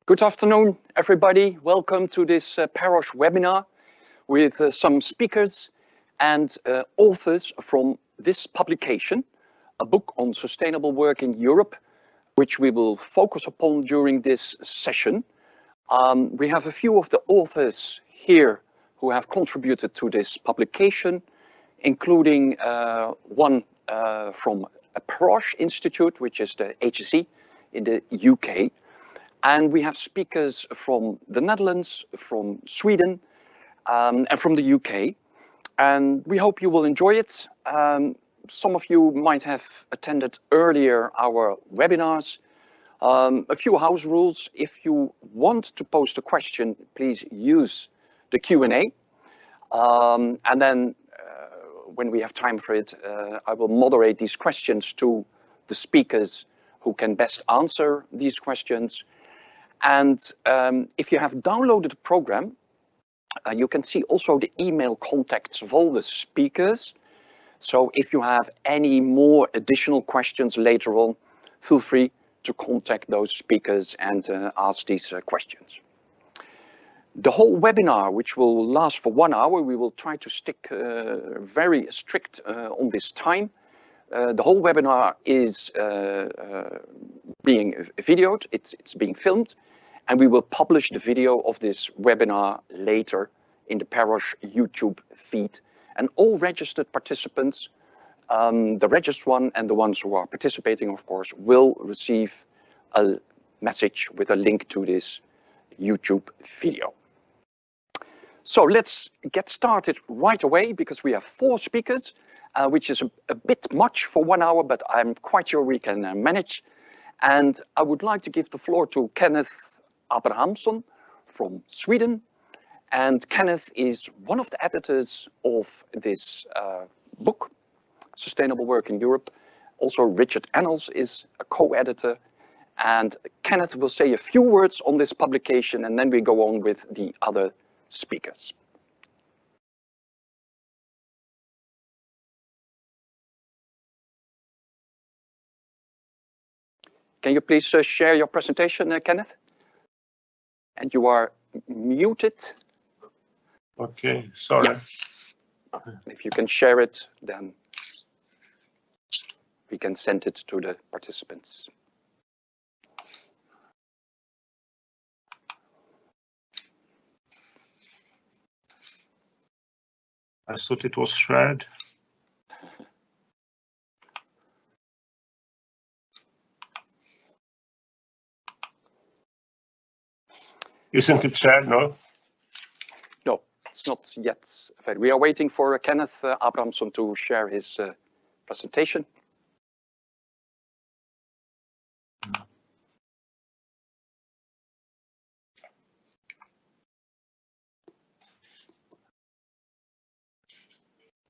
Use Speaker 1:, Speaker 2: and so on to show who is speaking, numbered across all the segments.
Speaker 1: Good afternoon, everybody. Welcome to this PEROSH webinar with some speakers and authors from this publication, a book on sustainable work in Europe, which we will focus upon during this session. We have a few of the authors here who have contributed to this publication, including one from a PEROSH Institute, which is the HSE in the UK. And we have speakers from the Netherlands, from Sweden, and from the UK. And we hope you will enjoy it. Some of you might have attended earlier our webinars. A few house rules. If you want to post a question, please use the Q&A. And then when we have time for it, I will moderate these questions to the speakers who can best answer these questions. And if you have downloaded the program, you can see also the email contacts of all the speakers. So if you have any more additional questions later on, feel free to contact those speakers and ask these questions. The whole webinar, which will last for 1 hour, we will try to stick very strict on this time. The whole webinar is being videoed, it's being filmed, and we will publish the video of this webinar later in the PEROSH YouTube feed. And all registered participants, the registered one and the ones who are participating, of course, will receive a message with a link to this YouTube video. So let's get started right away, because we have 4 speakers, which is a bit much for 1 hour, but I'm quite sure we can manage. And I would like to give the floor to Kenneth Abrahamsson from Sweden. And Kenneth is one of the editors of this book, Sustainable Work in Europe. Also, Richard Ennels is a co-editor. And Kenneth will say a few words on this publication, and then we go on with the other speakers. Can you please share your presentation, Kenneth? And you are muted.
Speaker 2: Okay, sorry.
Speaker 1: Yeah. If you can share it, then we can send it to the participants.
Speaker 2: I thought it was shared. Isn't it shared, no?
Speaker 1: No, it's not yet. We are waiting for Kenneth Abrahamsson to share his presentation.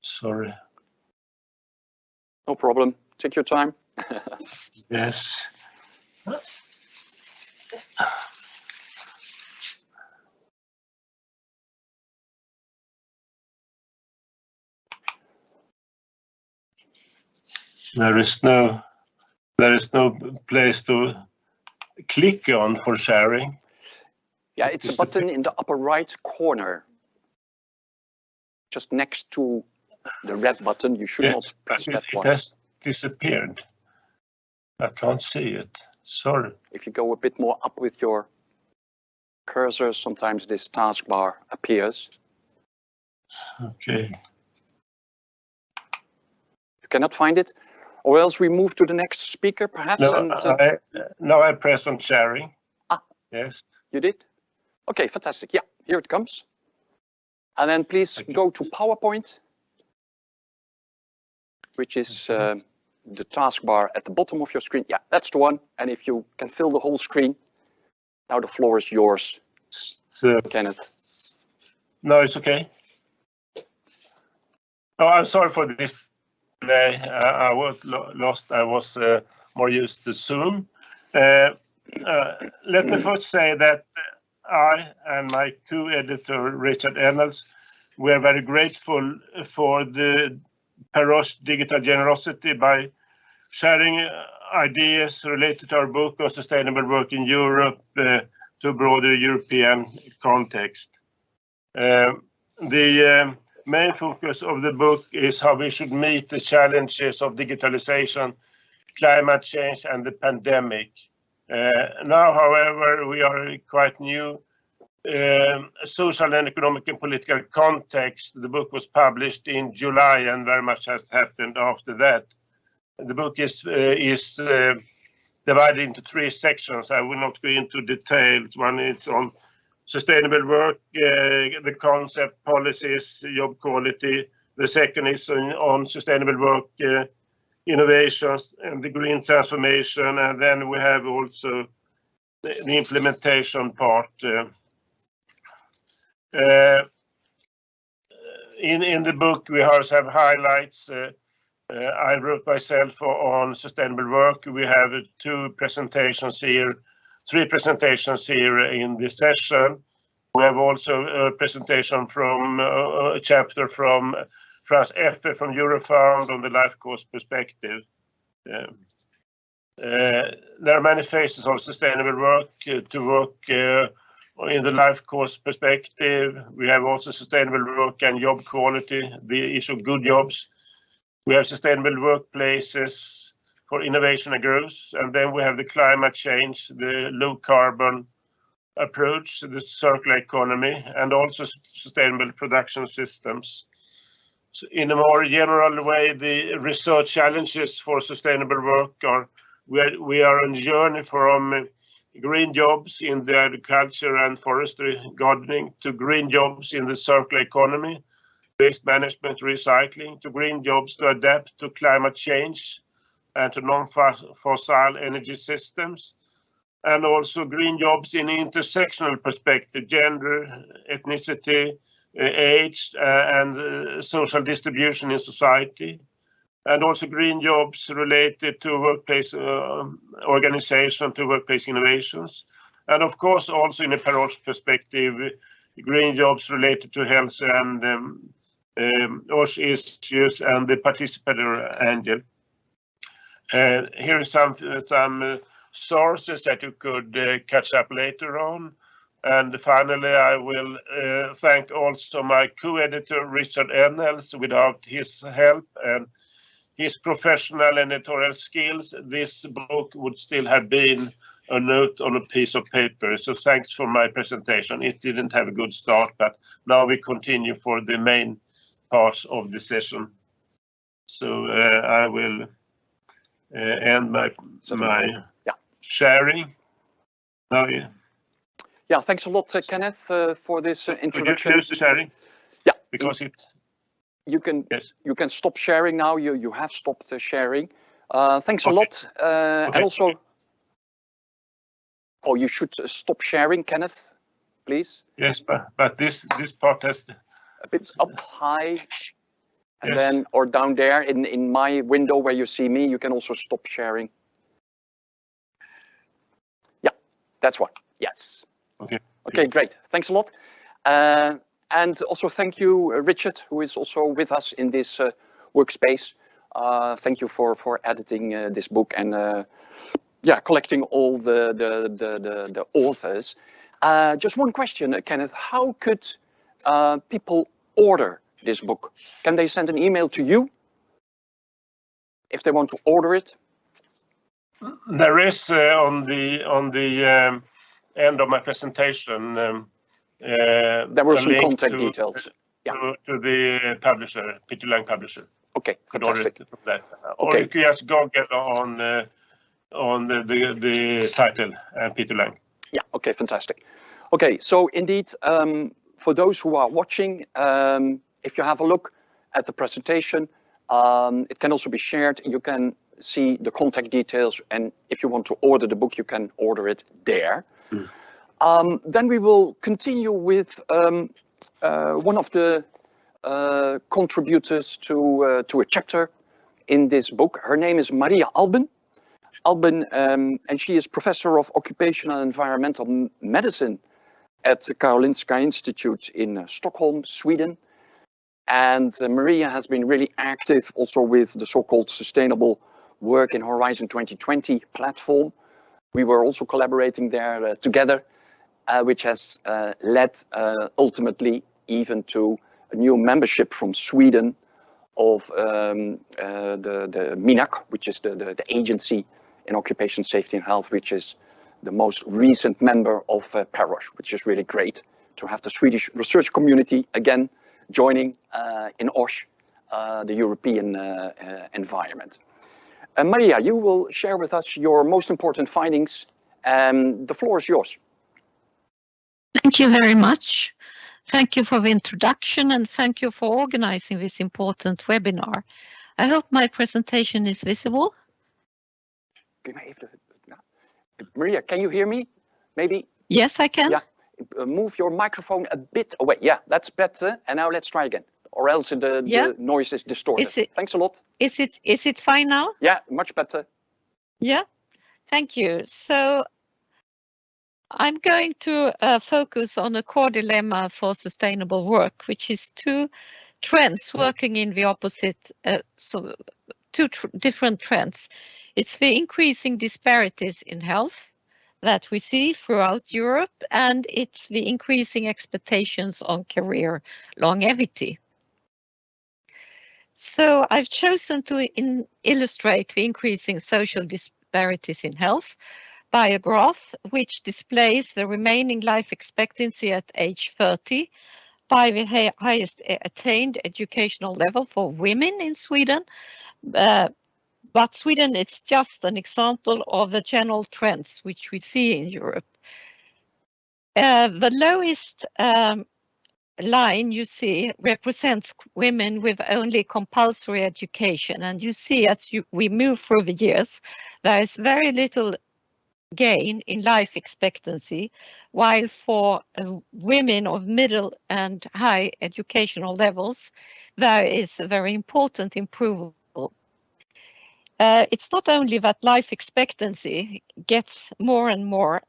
Speaker 2: Sorry.
Speaker 1: No problem. Take your time.
Speaker 2: Yes. There is no place to click on for sharing.
Speaker 1: Yeah, it's a button in the upper right corner, just next to the red button. You should not press that one.
Speaker 2: It has disappeared. I can't see it. Sorry.
Speaker 1: If you go a bit more up with your cursor, sometimes this taskbar appears.
Speaker 2: Okay.
Speaker 1: You cannot find it? Or else we move to the next speaker, perhaps?
Speaker 2: No, I press on sharing.
Speaker 1: Ah,
Speaker 2: yes.
Speaker 1: You did? Okay, fantastic. Yeah, here it comes. And then please go to PowerPoint, which is the taskbar at the bottom of your screen. Yeah, that's the one. And if you can fill the whole screen, now the floor is yours, Kenneth.
Speaker 2: No, it's okay. Oh, I'm sorry for this. I was lost. I was more used to Zoom. Let me first say that I and my co-editor Richard Ennels, we are very grateful for the PEROSH digital generosity by sharing ideas related to our book on sustainable work in Europe to to broader European context. The main focus of the book is how we should meet the challenges of digitalization, climate change, and the pandemic. Now, however, we are in quite new social and economic and political context. The book was published in July, and very much has happened after that. The book is divided into 3 sections. I will not go into details. One is on sustainable work, the concept, policies, job quality. The second is on sustainable work, innovations and the green transformation. And then we have also the implementation part. In the book, we also have highlights. I wrote myself on sustainable work. We have 3 presentations here in this session. We have also a presentation from a chapter from Frans Effe from Eurofound on the life course perspective. There are many phases of sustainable work to work in the life course perspective. We have also sustainable work and job quality, the issue of good jobs. We have sustainable workplaces for innovation and growth. And then we have the climate change, the low carbon approach, the circular economy, and also sustainable production systems. So in a more general way, the research challenges for sustainable work are, we are on a journey from green jobs in the agriculture and forestry gardening to green jobs in the circular economy, waste management, recycling, to green jobs to adapt to climate change and to non-fossil energy systems, and also green jobs in intersectional perspective, gender, ethnicity, age, and social distribution in society, and also green jobs related to workplace organization, to workplace innovations, and of course also in a PEROSH perspective, green jobs related to health and OSH issues and the participatory angle. Here are some sources that you could catch up later on. And finally, I will thank also my co-editor, Richard Ennels. Without his help and his professional editorial skills, this book would still have been a note on a piece of paper. So thanks for my presentation. It didn't have a good start, but now we continue for the main parts of the session. So I will end my sharing. Now,
Speaker 1: yeah, thanks a lot, Kenneth, for this introduction.
Speaker 2: Could you close the sharing?
Speaker 1: Yeah,
Speaker 2: because it's.
Speaker 1: You can stop sharing now. You have stopped sharing. Thanks a lot, and also. Oh, you should stop sharing, Kenneth, please.
Speaker 2: Yes, but this part has
Speaker 1: a bit up high, and then or down there in my window where you see me, you can also stop sharing. Yeah, that's one. Yes.
Speaker 2: Okay.
Speaker 1: Okay, great. Thanks a lot. And also thank you, Richard, who is also with us in this workspace. Thank you for editing this book and collecting all the authors. Just one question, Kenneth. How could people order this book? Can they send an email to you if they want to order it?
Speaker 2: There is on the end of my presentation.
Speaker 1: There were some contact details.
Speaker 2: To the publisher, Peter Lang publisher.
Speaker 1: Okay, fantastic.
Speaker 2: Okay. Or you can just go get on the title, Peter Lang.
Speaker 1: Yeah, okay, fantastic. Okay, so indeed, for those who are watching, if you have a look at the presentation, it can also be shared. You can see the contact details, and if you want to order the book, you can order it there. Then we will continue with one of the contributors to a chapter in this book. Her name is Maria Albin. And she is professor of occupational and environmental medicine at the Karolinska Institute in Stockholm, Sweden. And Maria has been really active also with the so-called Sustainable Work in Horizon 2020 platform. We were also collaborating there together. which has led ultimately even to a new membership from Sweden of the MINAC, which is the agency in occupational safety and health, which is the most recent member of PEROSH, which is really great to have the Swedish research community again joining in OSH, the European environment. Maria, you will share with us your most important findings. The floor is yours.
Speaker 3: Thank you very much. Thank you for the introduction and thank you for organizing this important webinar. I hope my presentation is visible.
Speaker 1: Maria, can you hear me? Maybe?
Speaker 3: Yes, I can.
Speaker 1: Yeah, move your microphone a bit away. Yeah, that's better. And now let's try again, or else the noise is distorted. Thanks a lot.
Speaker 3: Is it fine now?
Speaker 1: Yeah, much better.
Speaker 3: Yeah, thank you. So I'm going to focus on a core dilemma for sustainable work, which is two trends working in the opposite, different trends. It's the increasing disparities in health that we see throughout Europe, and it's the increasing expectations on career longevity. So I've chosen to illustrate the increasing social disparities in health by a graph which displays the remaining life expectancy at age 30 by the highest attained educational level for women in Sweden. But Sweden is just an example of the general trends which we see in Europe. The lowest line you see represents women with only compulsory education, and you see as we move through the years, there is very little gain in life expectancy, while for women of middle and high educational levels, there is a very important improvement. It's not only that life expectancy gets more and more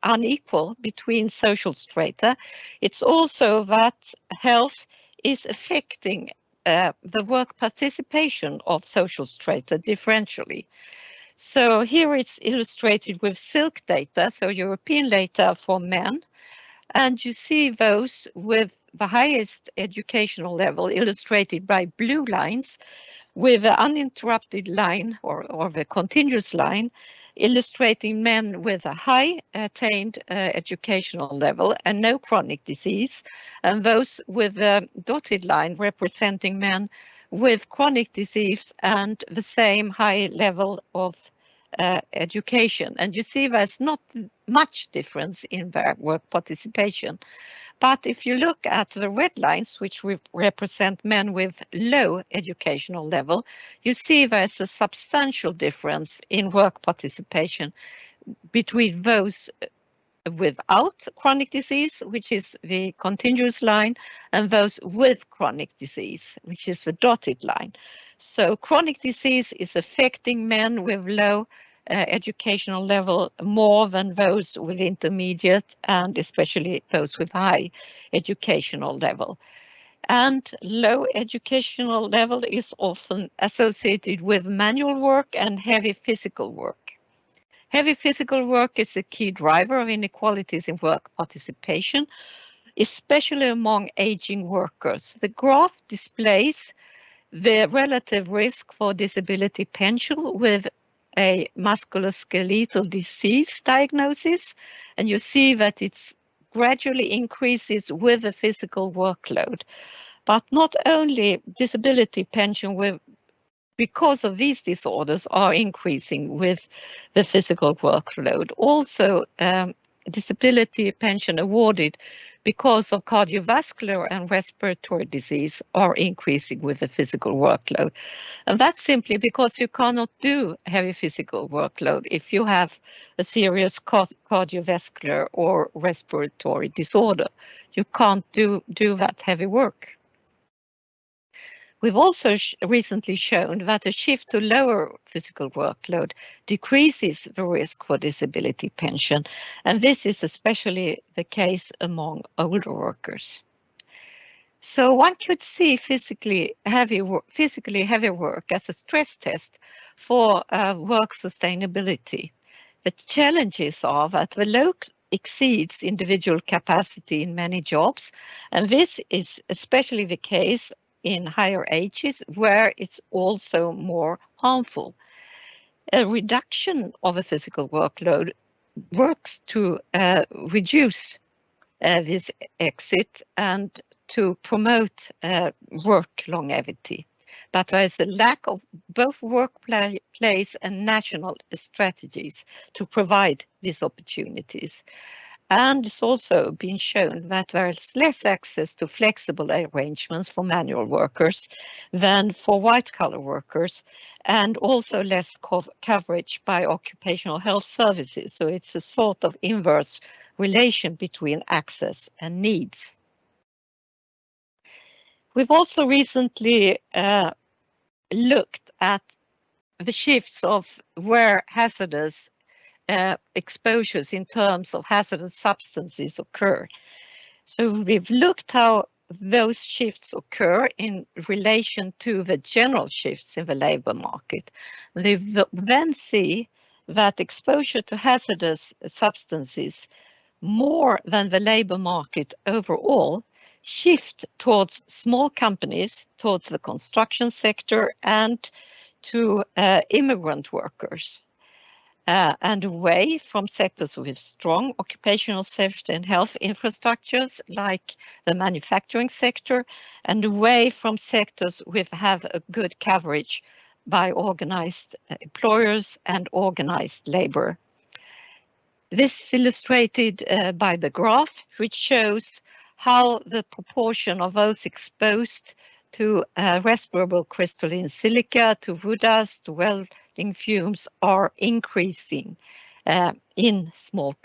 Speaker 3: unequal between social strata, it's also that health is affecting the work participation of social strata differentially. So here it's illustrated with silk data, so European data for men, and you see those with the highest educational level illustrated by blue lines, with the uninterrupted line or the continuous line illustrating men with a high attained educational level and no chronic disease, and those with a dotted line representing men with chronic disease and the same high level of education. And you see there's not much difference in their work participation. But if you look at the red lines, which represent men with low educational level, you see there's a substantial difference in work participation between those without chronic disease, which is the continuous line, and those with chronic disease, which is the dotted line. So chronic disease is affecting men with low educational level more than those with intermediate, and especially those with high educational level. And low educational level is often associated with manual work and heavy physical work. Heavy physical work is a key driver of inequalities in work participation, especially among aging workers. The graph displays the relative risk for disability pension with a musculoskeletal disease diagnosis, and you see that it's gradually increases with the physical workload. But not only disability pension because of these disorders are increasing with the physical workload. Also, disability pension awarded because of cardiovascular and respiratory disease are increasing with the physical workload. And that's simply because you cannot do heavy physical workload if you have a serious cardiovascular or respiratory disorder. You can't do that heavy work. We've also recently shown that a shift to lower physical workload decreases the risk for disability pension, and this is especially the case among older workers. So one could see physically heavy work as a stress test for work sustainability. The challenges are that the low exceeds individual capacity in many jobs, and this is especially the case in higher ages where it's also more harmful. A reduction of a physical workload works to reduce this exit and to promote work longevity. But there is a lack of both workplace and national strategies to provide these opportunities. And it's also been shown that there is less access to flexible arrangements for manual workers than for white-collar workers, and also less coverage by occupational health services. So it's a sort of inverse relation between access and needs. We've also recently looked at the shifts of where hazardous exposures in terms of hazardous substances occur. So we've looked how those shifts occur in relation to the general shifts in the labour market. We then see that exposure to hazardous substances more than the labour market overall shift towards small companies, towards the construction sector and to immigrant workers. And away from sectors with strong occupational safety and health infrastructures like the manufacturing sector, and away from sectors which have a good coverage by organized employers and organized labor. This is illustrated by the graph, which shows how the proportion of those exposed to respirable crystalline silica, to wood dust, to welding fumes are increasing in small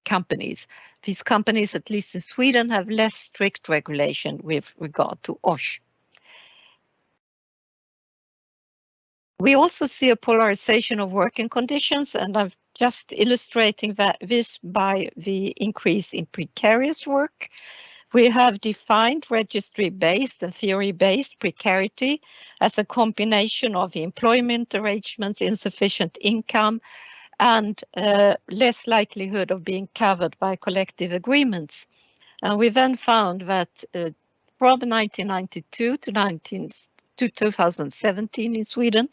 Speaker 3: companies. These companies, at least in Sweden, have less strict regulation with regard to OSH. We also see a polarization of working conditions, and I'm just illustrating this by the increase in precarious work. We have defined registry-based and theory-based precarity as a combination of employment arrangements, insufficient income, and less likelihood of being covered by collective agreements. And we then found that from 1992 to 2017 in Sweden,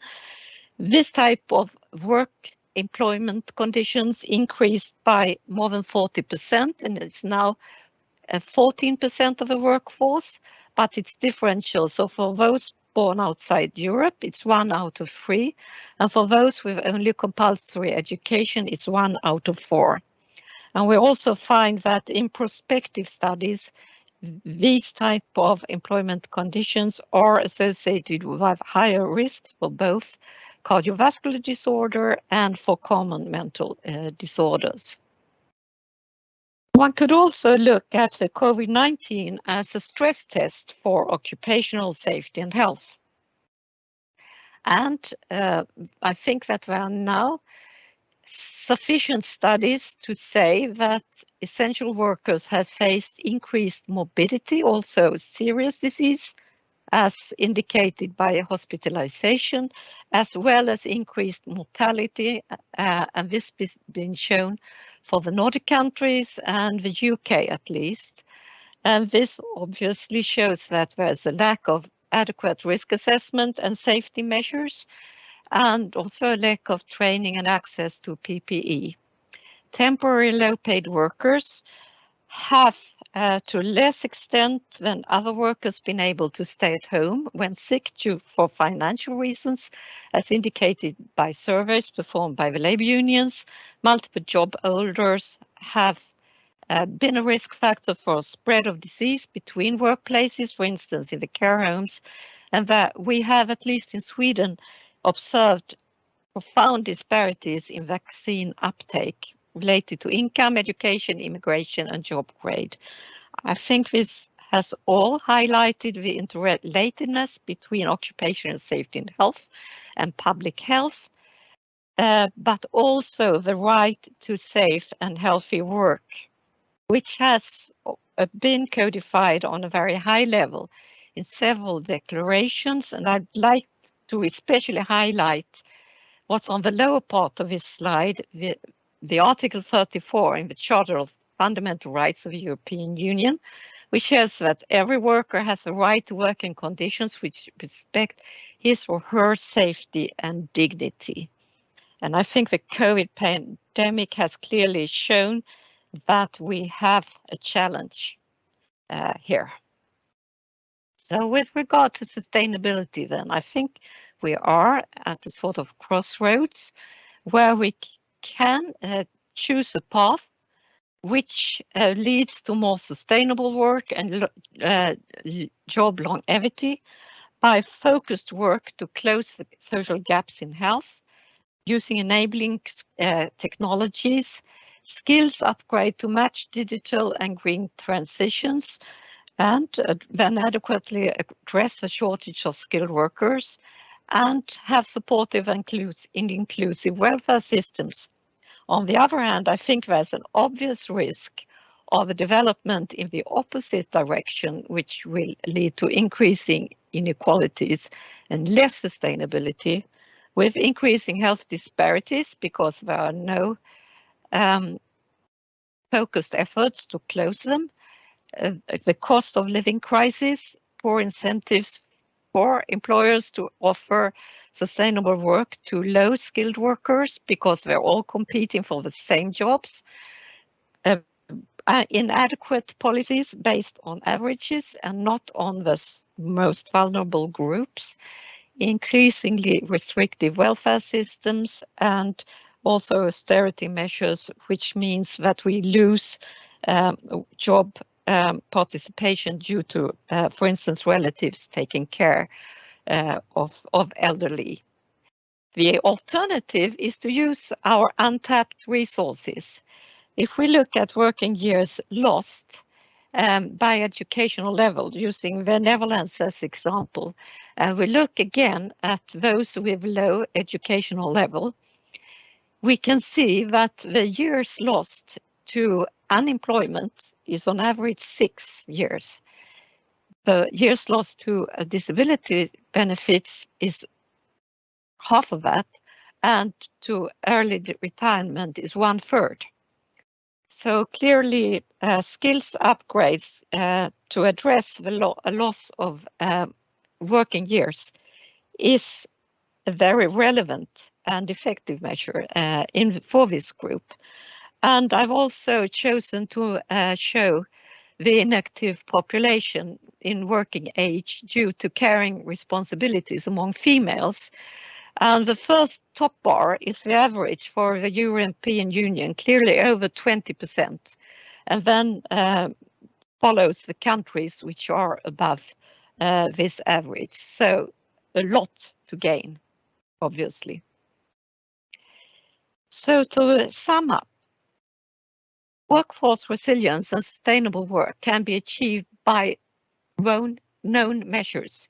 Speaker 3: this type of work employment conditions increased by more than 40%, and it's now 14% of the workforce, but it's differential. So for those born outside Europe, it's 1 out of 3, and for those with only compulsory education, it's 1 out of 4. And we also find that in prospective studies, these type of employment conditions are associated with higher risks for both cardiovascular disorder and for common mental disorders. One could also look at the COVID-19 as a stress test for occupational safety and health. And I think that there are now sufficient studies to say that essential workers have faced increased morbidity, also serious disease, as indicated by hospitalization, as well as increased mortality, and this has been shown for the Nordic countries and the UK at least. And this obviously shows that there's a lack of adequate risk assessment and safety measures, and also a lack of training and access to PPE. Temporary low-paid workers have, to a less extent than other workers, been able to stay at home when sick for financial reasons, as indicated by surveys performed by the labour unions. Multiple job holders have been a risk factor for spread of disease between workplaces, for instance, in the care homes, and that we have, at least in Sweden, observed profound disparities in vaccine uptake related to income, education, immigration, and job grade. I think this has all highlighted the interrelatedness between occupational safety and health and public health, but also the right to safe and healthy work, which has been codified on a very high level in several declarations. And I'd like to especially highlight what's on the lower part of this slide, the Article 34 in the Charter of Fundamental Rights of the European Union, which says that every worker has a right to work in conditions which respect his or her safety and dignity. And I think the COVID pandemic has clearly shown that we have a challenge here. So with regard to sustainability then, I think we are at a sort of crossroads where we can choose a path which leads to more sustainable work and job longevity by focused work to close the social gaps in health, using enabling technologies, skills upgrade to match digital and green transitions, and then adequately address the shortage of skilled workers, and have supportive and inclusive welfare systems. On the other hand, I think there's an obvious risk of a development in the opposite direction, which will lead to increasing inequalities and less sustainability, with increasing health disparities because there are no focused efforts to close them, the cost of living crisis, poor incentives for employers to offer sustainable work to low-skilled workers because they're all competing for the same jobs, inadequate policies based on averages and not on the most vulnerable groups, increasingly restrictive welfare systems, and also austerity measures, which means that we lose job participation due to, for instance, relatives taking care of elderly. The alternative is to use our untapped resources. If we look at working years lost by educational level, using the Netherlands as example, and we look again at those with low educational level, we can see that the years lost to unemployment is on average 6 years. The years lost to disability benefits is half of that, and to early retirement is 1/3. So clearly, skills upgrades to address the loss of working years is a very relevant and effective measure for this group. And I've also chosen to show the inactive population in working age due to caring responsibilities among females. And the first top bar is the average for the European Union, clearly over 20%, and then follows the countries which are above this average. So a lot to gain, obviously. So to sum up, workforce resilience and sustainable work can be achieved by known measures: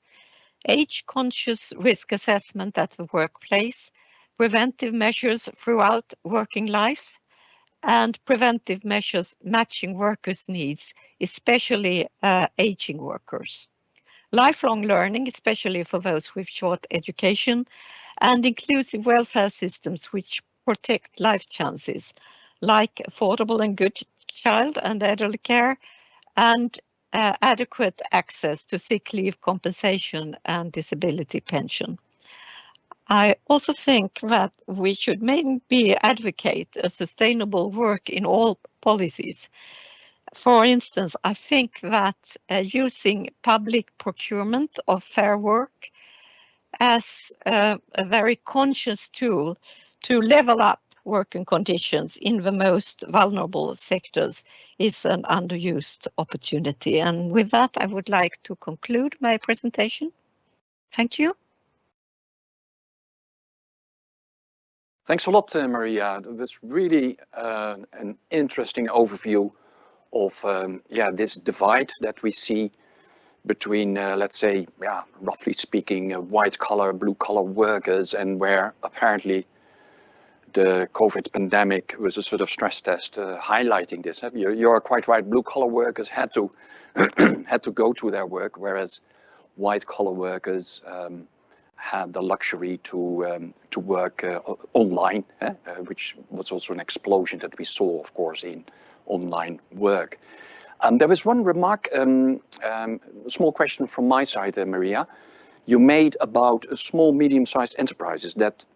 Speaker 3: age-conscious risk assessment at the workplace, preventive measures throughout working life, and preventive measures matching workers' needs, especially aging workers. Lifelong learning, especially for those with short education, and inclusive welfare systems which protect life chances, like affordable and good child and elderly care, and adequate access to sick leave compensation and disability pension. I also think that we should maybe advocate a sustainable work in all policies. For instance, I think that using public procurement of fair work as a very conscious tool to level up working conditions in the most vulnerable sectors is an underused opportunity. And with that, I would like to conclude my presentation. Thank you.
Speaker 1: Thanks a lot, Maria. It was really an interesting overview of this divide that we see between, let's say, roughly speaking, white collar, blue collar workers, and where apparently the COVID pandemic was a sort of stress test highlighting this. You're quite right. Blue collar workers had to had to go to their work, whereas white collar workers had the luxury to work online, which was also an explosion that we saw, of course, in online work. There was one remark, small question from my side, Maria. You made about small, medium-sized enterprises, that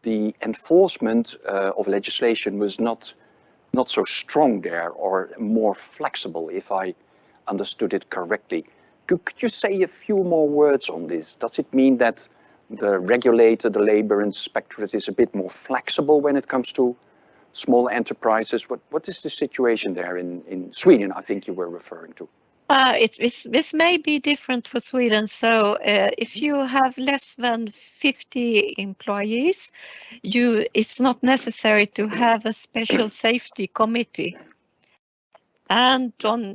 Speaker 1: the enforcement of legislation was not so strong there, or more flexible, if I understood it correctly. Could you say a few more words on this? Does it mean that the regulator, the labor inspectorate, is a bit more flexible when it comes to small enterprises? What is the situation there in Sweden, I think you were referring to?
Speaker 3: This may be different for Sweden. So if you have less than 50 employees, it's not necessary to have a special safety committee. And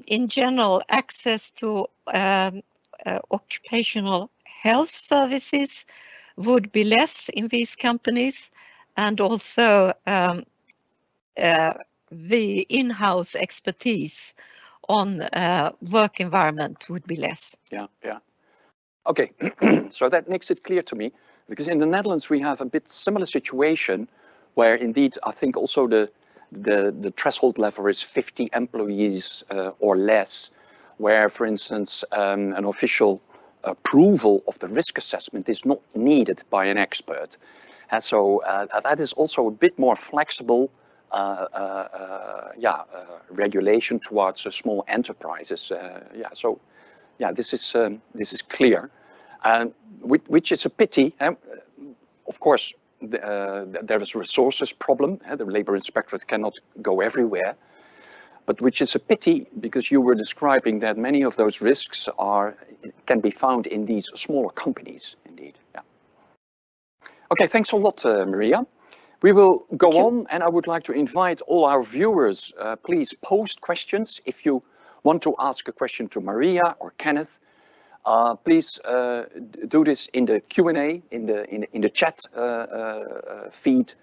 Speaker 3: in general, access to occupational health services would be less in these companies, and also the in-house expertise on work environment would be less.
Speaker 1: Yeah. Okay, so that makes it clear to me, because in the Netherlands we have a bit similar situation where indeed I think also the threshold level is 50 employees or less, where, for instance, an official approval of the risk assessment is not needed by an expert. And so that is also a bit more flexible regulation towards small enterprises. So this is clear, which is a pity. Of course, there is a resources problem. The labor inspectorate cannot go everywhere, but which is a pity, because you were describing that many of those risks can be found in these smaller companies, indeed. Yeah. Okay, thanks a lot, Maria. We will go on, and I would like to invite all our viewers, please post questions. If you want to ask a question to Maria or Kenneth, please do this in the Q&A, in the chat feed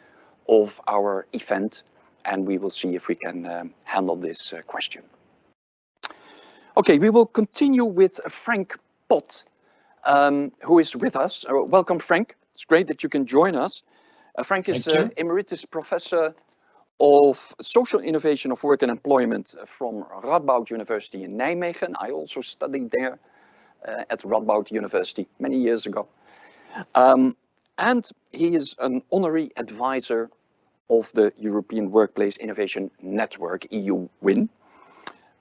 Speaker 1: of our event, and we will see if we can handle this question. Okay, we will continue with Frank Pot, who is with us. Welcome, Frank. It's great that you can join us. Frank is Emeritus Professor of Social Innovation of Work and Employment from Radboud University in Nijmegen. I also studied there at Radboud University many years ago. And he is an honorary advisor of the European Workplace Innovation Network, EU-WIN.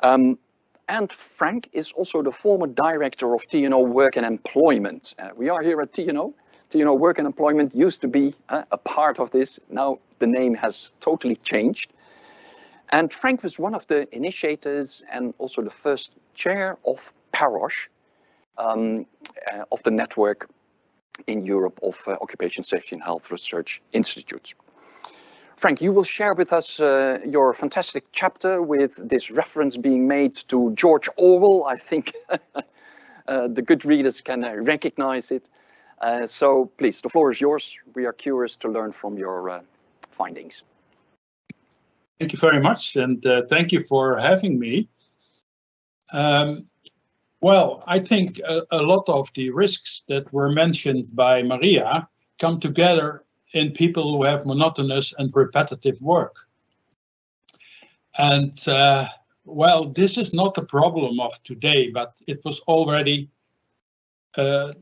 Speaker 1: And Frank is also the former director of TNO Work and Employment. We are here at TNO. TNO Work and Employment used to be a part of this. Now the name has totally changed. And Frank was one of the initiators and also the first chair of PEROSH, of the network in Europe of Occupation Safety and Health Research Institutes. Frank, you will share with us your fantastic chapter with this reference being made to George Orwell. I think the good readers can recognize it. So please, the floor is yours. We are curious to learn from your findings.
Speaker 4: Thank you very much, and thank you for having me. Well, I think a lot of the risks that were mentioned by Maria come together in people who have monotonous and repetitive work. And well, this is not a problem of today, but it was already an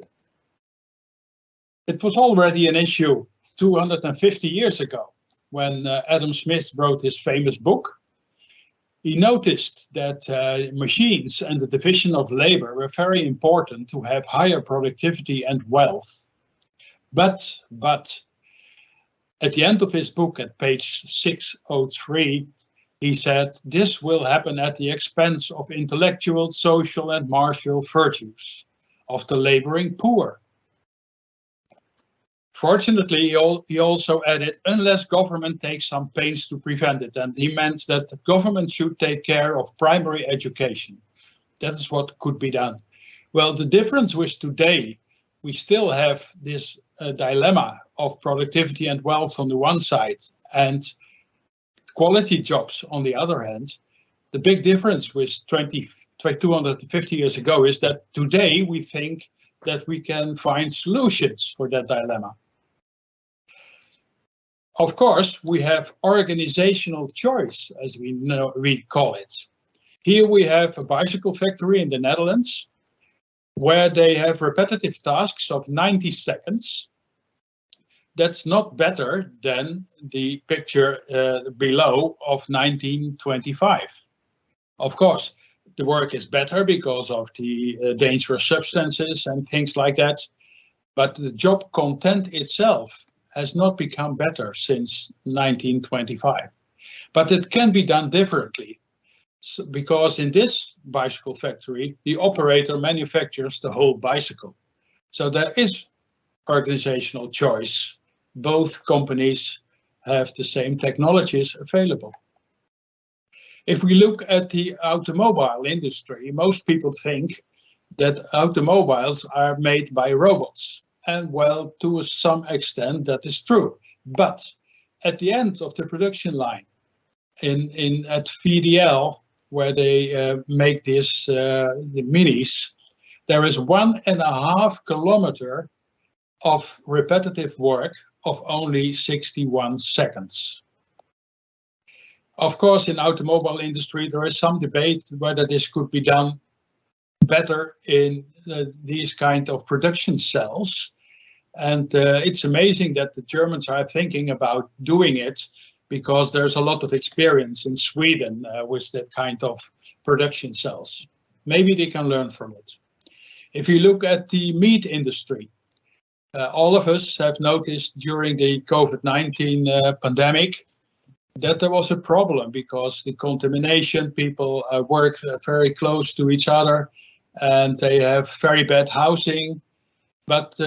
Speaker 4: issue 250 years ago when Adam Smith wrote his famous book. He noticed that machines and the division of labor were very important to have higher productivity and wealth. But at the end of his book, at page 603, he said, this will happen at the expense of intellectual, social, and martial virtues of the laboring poor. Fortunately, he also added, unless government takes some pains to prevent it. And he meant that the government should take care of primary education. That is what could be done. Well, the difference with today, we still have this dilemma of productivity and wealth on the one side and quality jobs on the other hand. The big difference with 250 years ago is that today we think that we can find solutions for that dilemma. Of course, we have organizational choice, as we call it. Here we have a bicycle factory in the Netherlands, where they have repetitive tasks of 90 seconds. That's not better than the picture below of 1925. Of course, the work is better because of the dangerous substances and things like that, but the job content itself has not become better since 1925. But it can be done differently, because in this bicycle factory, the operator manufactures the whole bicycle. So there is organizational choice. Both companies have the same technologies available. If we look at the automobile industry, most people think that automobiles are made by robots. And well, to some extent that is true. But at the end of the production line, at VDL, where they make this the minis, there is 1.5 kilometers of repetitive work of only 61 seconds. Of course, in automobile industry, there is some debate whether this could be done better in these kind of production cells. And it's amazing that the Germans are thinking about doing it, because there's a lot of experience in Sweden with that kind of production cells. Maybe they can learn from it. If you look at the meat industry, all of us have noticed during the COVID-19 pandemic that there was a problem, because the contamination, people work very close to each other and they have very bad housing. But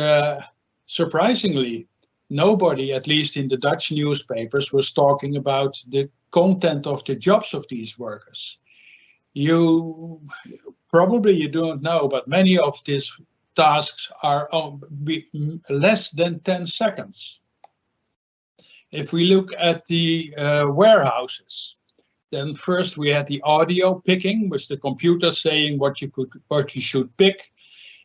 Speaker 4: surprisingly, nobody, at least in the Dutch newspapers, was talking about the content of the jobs of these workers. You don't know, but many of these tasks are less than 10 seconds. If we look at the warehouses, then first we had the audio picking, with the computer saying what you should pick.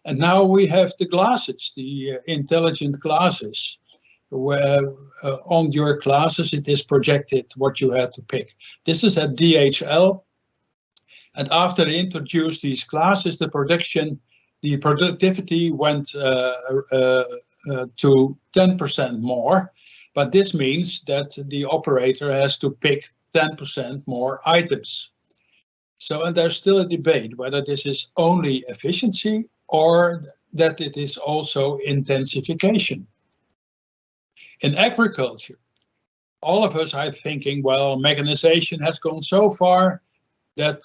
Speaker 4: And now we have the glasses, the intelligent glasses, where on your glasses it is projected what you had to pick. This is at DHL. And after they introduced these glasses, the productivity went to 10% more. But this means that the operator has to pick 10% more items. So, and there's still a debate whether this is only efficiency or that it is also intensification. In agriculture, all of us are thinking, well, mechanization has gone so far that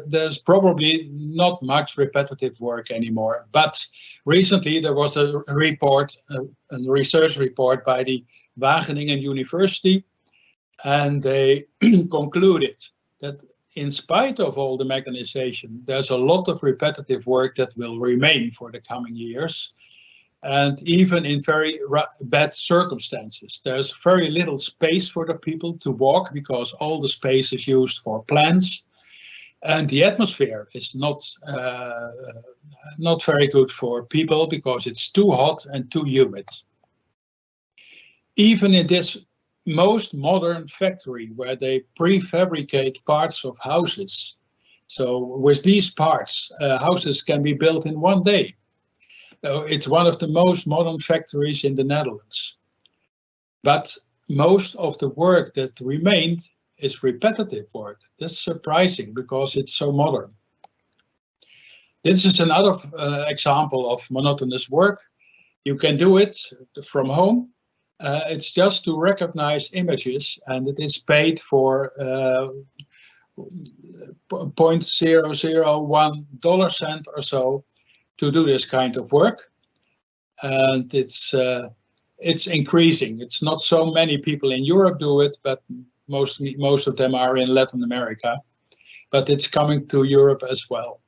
Speaker 4: there's probably not much repetitive work anymore. But recently there was a research report by the Wageningen University, and they concluded that in spite of all the mechanization, there's a lot of repetitive work that will remain for the coming years. And even in very bad circumstances, there's very little space for the people to walk, because all the space is used for plants. And the atmosphere is not very good for people, because it's too hot and too humid. Even in this most modern factory where they prefabricate parts of houses. So with these parts, houses can be built in one day. So it's one of the most modern factories in the Netherlands. But most of the work that remained is repetitive work. That's surprising, because it's so modern. This is another example of monotonous work. You can do it from home. It's just to recognize images, and it is paid for $0.001 cent or so to do this kind of work. And it's increasing. It's not so many people in Europe do it, but most of them are in Latin America. But it's coming to Europe as well.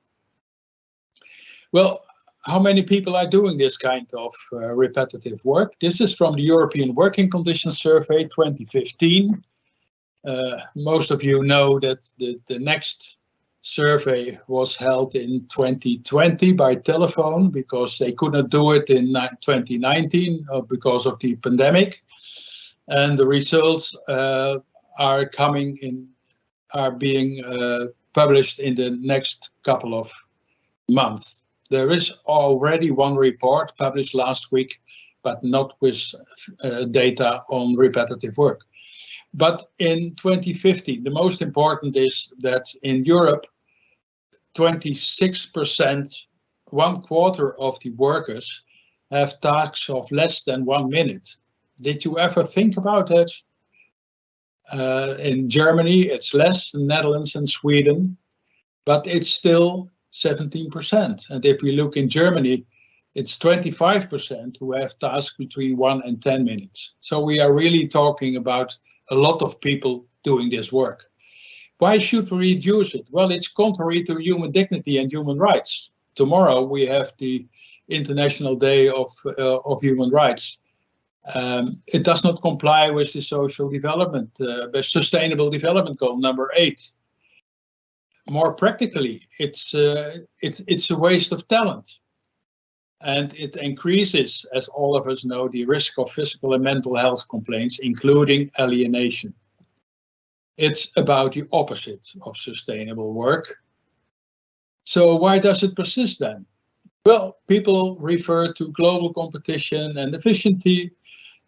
Speaker 4: Well, how many people are doing this kind of repetitive work? This is from the European Working Conditions Survey 2015. Most of you know that the next survey was held in 2020 by telephone because they could not do it in 2019 because of the pandemic. And the results are being published in the next couple of months. There is already one report published last week, but not with data on repetitive work. But in 2050, the most important is that in Europe, 26%, 1/4 of the workers have tasks of less than 1 minute. Did you ever think about that? In Germany, it's less, the Netherlands and Sweden, but it's still 17%. And if we look in Germany, it's 25% who have tasks between 1 and 10 minutes. So we are really talking about a lot of people doing this work. Why should we reduce it? Well, it's contrary to human dignity and human rights. Tomorrow we have the International Day of Human Rights. It does not comply with the social development, sustainable development goal number 8. More practically, it's a waste of talent. And it increases, as all of us know, the risk of physical and mental health complaints, including alienation. It's about the opposite of sustainable work. So why does it persist then? Well, people refer to global competition and efficiency.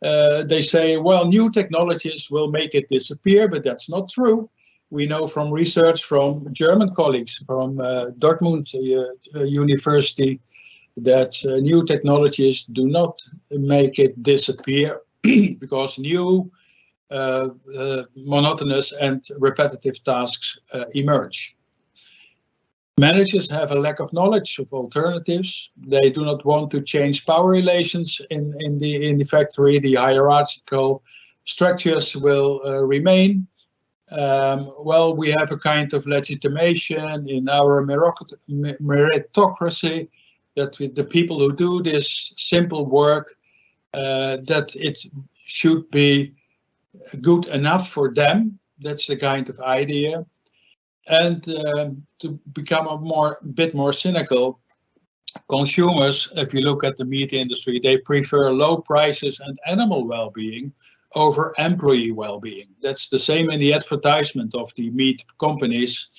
Speaker 4: They say, well, new technologies will make it disappear, but that's not true. We know from research from German colleagues from Dartmouth University that new technologies do not make it disappear because new monotonous and repetitive tasks emerge. Managers have a lack of knowledge of alternatives. They do not want to change power relations in the factory. The hierarchical structures will remain. Well, we have a kind of legitimation in our meritocracy that the people who do this simple work, that it should be good enough for them. That's the kind of idea. And to become a bit more cynical, consumers, if you look at the meat industry, they prefer low prices and animal well-being over employee well-being. That's the same in the advertisement of the meat companies.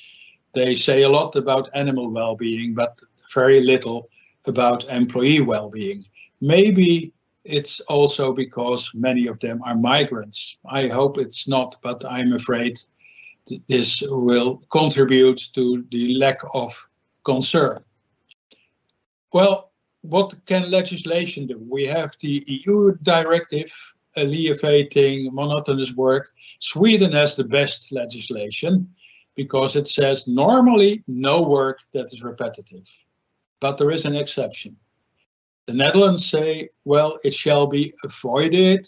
Speaker 4: They say a lot about animal well-being, but very little about employee well-being. Maybe it's also because many of them are migrants. I hope it's not, but I'm afraid this will contribute to the lack of concern. Well, what can legislation do? We have the EU directive alleviating monotonous work. Sweden has the best legislation because it says normally no work that is repetitive, but there is an exception. The Netherlands say, well, it shall be avoided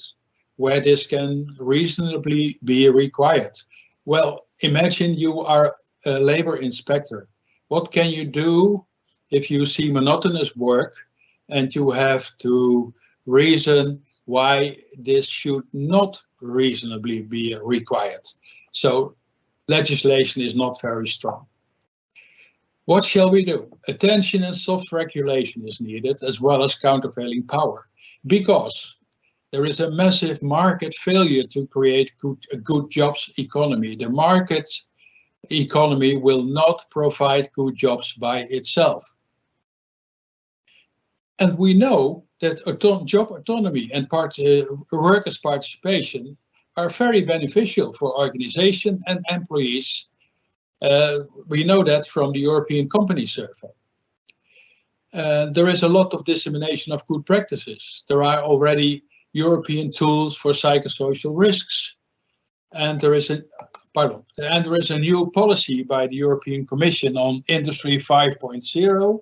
Speaker 4: where this can reasonably be required. Well, imagine you are a labor inspector. What can you do if you see monotonous work and you have to reason why this should not reasonably be required? So legislation is not very strong. What shall we do? Attention and soft regulation is needed, as well as countervailing power, because there is a massive market failure to create a good jobs economy. The market economy will not provide good jobs by itself. And we know that job autonomy and workers' participation are very beneficial for organization and employees. We know that from the European Company Survey. There is a lot of dissemination of good practices. There are already European tools for psychosocial risks, and there is a new policy by the European Commission on Industry 5.0,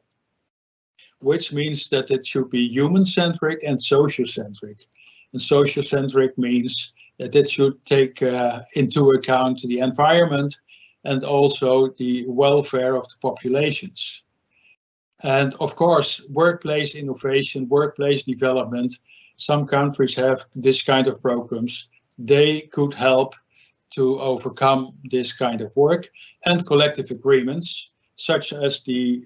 Speaker 4: which means that it should be human-centric and social-centric. And social-centric means that it should take into account the environment and also the welfare of the populations. And of course, workplace innovation, workplace development, some countries have this kind of programs. They could help to overcome this kind of work, and collective agreements, such as the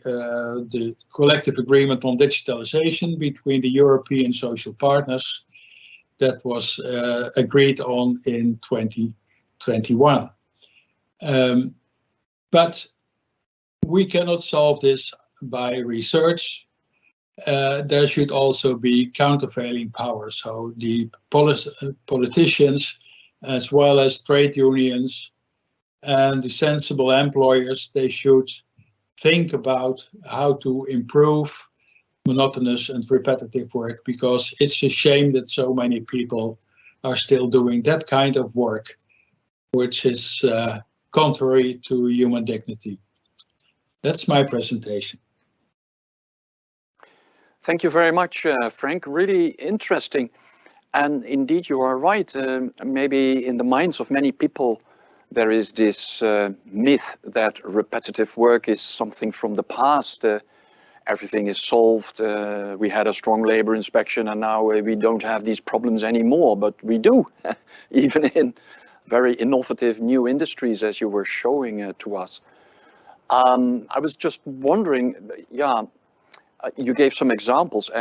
Speaker 4: collective agreement on digitalization between the European social partners that was agreed on in 2021. But we cannot solve this by research. There should also be countervailing power. So the politicians, as well as trade unions and the sensible employers, they should think about how to improve monotonous and repetitive work, because it's a shame that so many people are still doing that kind of work, which is contrary to human dignity. That's my presentation.
Speaker 1: Thank you very much, Frank. Really interesting. And indeed, you are right. Maybe in the minds of many people, there is this myth that repetitive work is something from the past. Everything is solved. We had a strong labor inspection and now we don't have these problems anymore, but we do, even in very innovative new industries, as you were showing to us. I was just wondering, you gave some examples,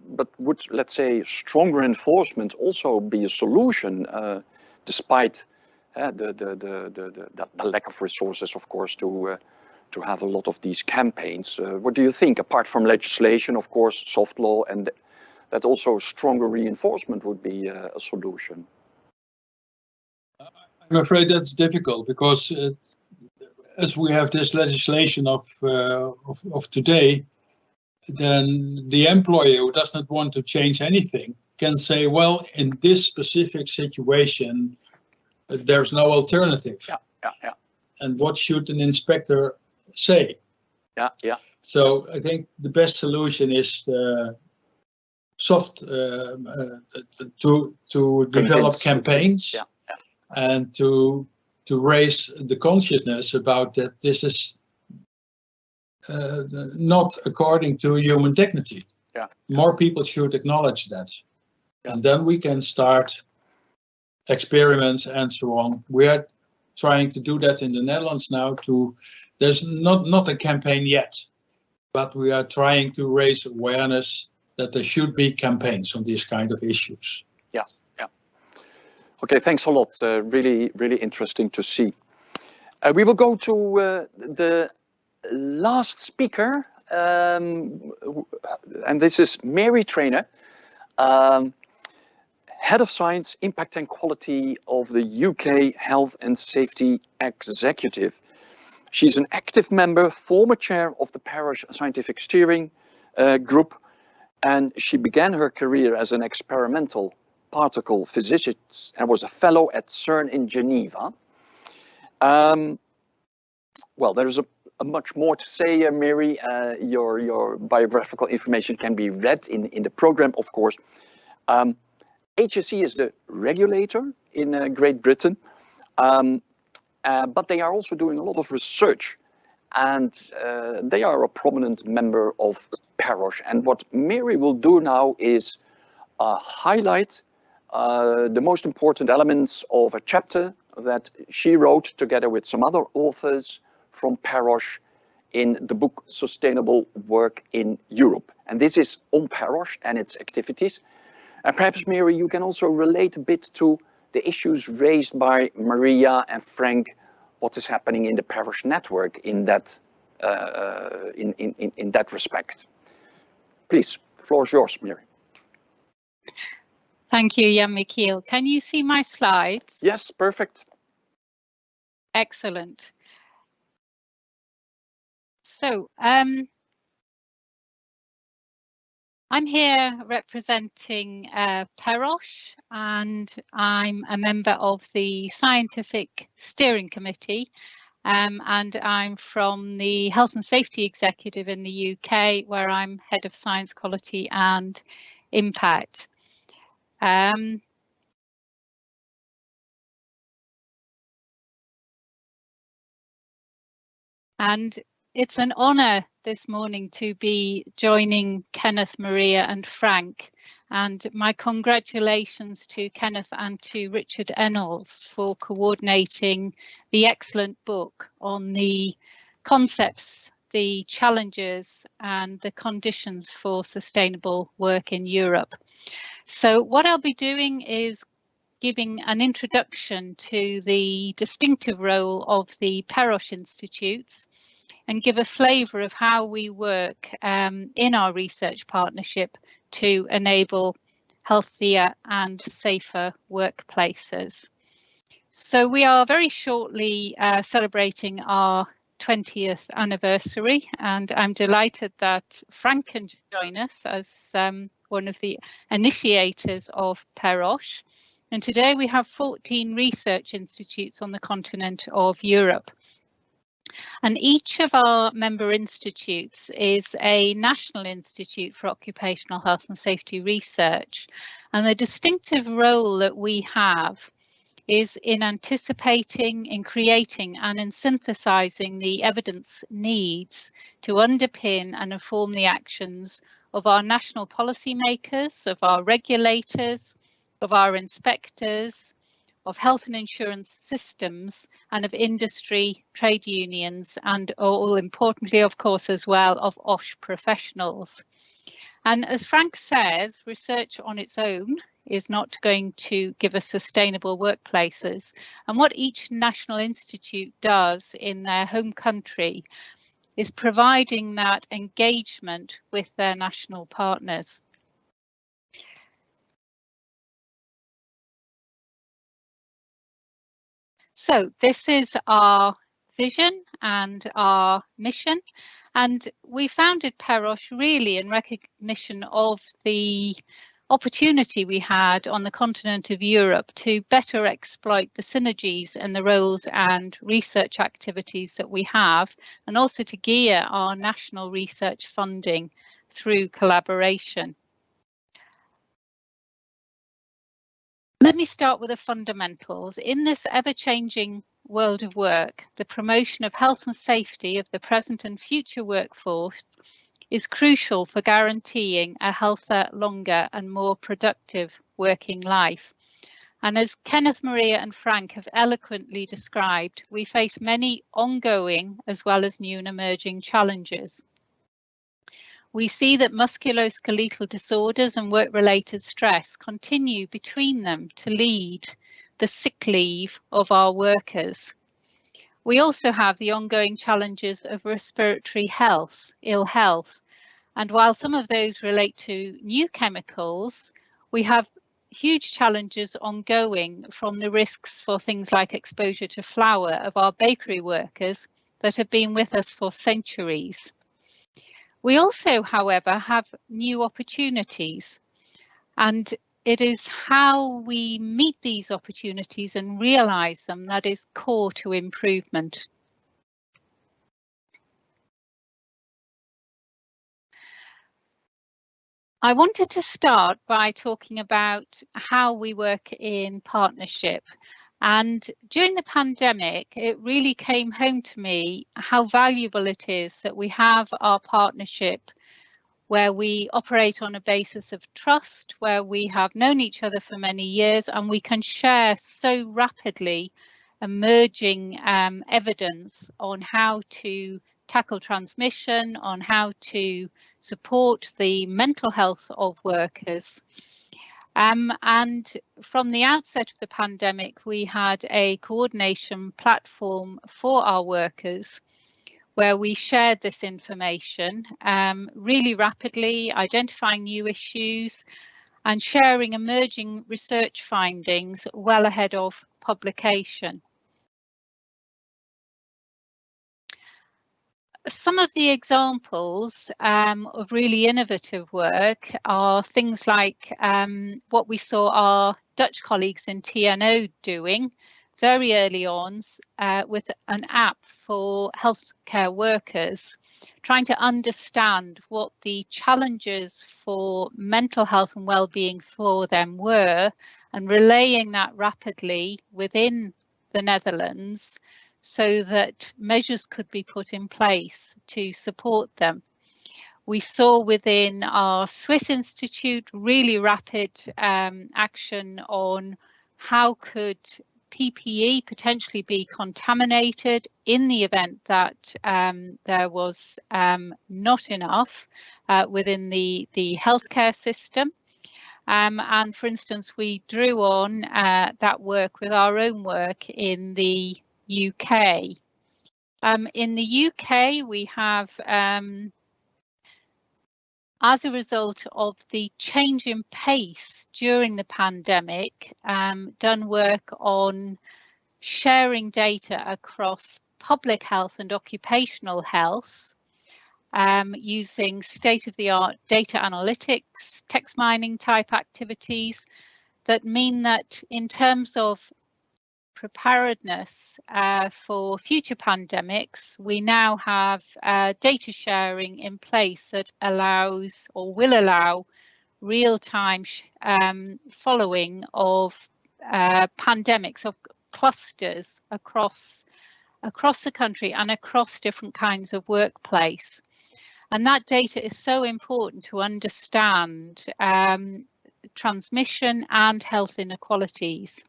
Speaker 1: but would, let's say, stronger enforcement also be a solution, despite the lack of resources, of course, to have a lot of these campaigns? What do you think, apart from legislation, of course, soft law, and that also stronger reinforcement would be a solution?
Speaker 4: I'm afraid that's difficult, because as we have this legislation of today, then the employer who does not want to change anything can say, well, in this specific situation, there's no alternative.
Speaker 1: Yeah.
Speaker 4: And what should an inspector say?
Speaker 1: Yeah.
Speaker 4: So I think the best solution is to develop campaigns, and to raise the consciousness about that this is not according to human dignity.
Speaker 1: Yeah.
Speaker 4: More people should acknowledge that. And then we can start experiments and so on. We are trying to do that in the Netherlands now. There's not a campaign yet, but we are trying to raise awareness that there should be campaigns on these kind of issues.
Speaker 1: Yeah. Okay, thanks a lot. Really interesting to see. We will go to the last speaker, and this is Mary Trainor, Head of Science, Impact and Quality of the UK Health and Safety Executive. She's an active member, former chair of the PEROSH Scientific Steering Group, and she began her career as an experimental particle physicist and was a fellow at CERN in Geneva. Well, there's a much more to say, Mary. Your biographical information can be read in the program, of course. HSE is the regulator in Great Britain, but they are also doing a lot of research, and they are a prominent member of PEROSH. And what Mary will do now is highlight the most important elements of a chapter that she wrote together with some other authors from PEROSH in the book Sustainable Work in Europe. And this is on PEROSH and its activities. And perhaps, Mary, you can also relate a bit to the issues raised by Maria and Frank, what is happening in the PEROSH network in that in that respect. Please, the floor is yours, Mary.
Speaker 5: Thank you, Jan Michiel. Can you see my slides?
Speaker 1: Yes, perfect.
Speaker 5: Excellent. So, I'm here representing PEROSH, and I'm a member of the Scientific Steering Committee, and I'm from the Health and Safety Executive in the UK, where I'm Head of Science, Quality and Impact. And it's an honour this morning to be joining Kenneth, Maria and Frank. And my congratulations to Kenneth and to Richard Ennals for coordinating the excellent book on the concepts, the challenges and the conditions for sustainable work in Europe. So what I'll be doing is giving an introduction to the distinctive role of the PEROSH Institutes and give a flavour of how we work in our research partnership to enable healthier and safer workplaces. So we are very shortly celebrating our 20th anniversary, and I'm delighted that Frank can join us as one of the initiators of PEROSH. And today we have 14 research institutes on the continent of Europe. And each of our member institutes is a national institute for occupational health and safety research. And the distinctive role that we have is in anticipating, in creating and in synthesizing the evidence needs to underpin and inform the actions of our national policymakers, of our regulators, of our inspectors, of health and insurance systems, and of industry, trade unions, and all importantly, of course, as well, of OSH professionals. And as Frank says, research on its own is not going to give us sustainable workplaces. And what each national institute does in their home country is providing that engagement with their national partners. So this is our vision and our mission, and we founded PEROSH really in recognition of the opportunity we had on the continent of Europe to better exploit the synergies and the roles and research activities that we have, and also to gear our national research funding through collaboration. Let me start with the fundamentals. In this ever-changing world of work, the promotion of health and safety of the present and future workforce is crucial for guaranteeing a healthier, longer and more productive working life. And as Kenneth, Maria and Frank have eloquently described, we face many ongoing as well as new and emerging challenges. We see that musculoskeletal disorders and work-related stress continue between them to lead the sick leave of our workers. We also have the ongoing challenges of respiratory health, ill health, and while some of those relate to new chemicals, we have huge challenges ongoing from the risks for things like exposure to flour of our bakery workers that have been with us for centuries. We also, however, have new opportunities, and it is how we meet these opportunities and realise them that is core to improvement. I wanted to start by talking about how we work in partnership. And during the pandemic, it really came home to me how valuable it is that we have our partnership where we operate on a basis of trust, where we have known each other for many years and we can share so rapidly emerging evidence on how to tackle transmission, on how to support the mental health of workers. And from the outset of the pandemic, we had a coordination platform for our workers where we shared this information really rapidly, identifying new issues and sharing emerging research findings well ahead of publication. Some of the examples of really innovative work are things like what we saw our Dutch colleagues in TNO doing very early on with an app for healthcare workers, trying to understand what the challenges for mental health and well-being for them were, and relaying that rapidly within the Netherlands so that measures could be put in place to support them. We saw within our Swiss Institute really rapid action on how could PPE potentially be contaminated in the event that there was not enough within the healthcare system. And for instance, we drew on that work with our own work in the UK. In the UK, we have, as a result of the change in pace during the pandemic, done work on sharing data across public health and occupational health, using state-of-the-art data analytics, text mining type activities that mean that in terms of preparedness for future pandemics, we now have data sharing in place that allows or will allow real-time following of pandemics, of clusters across the country and across different kinds of workplace. And that data is so important to understand transmission and health inequalities.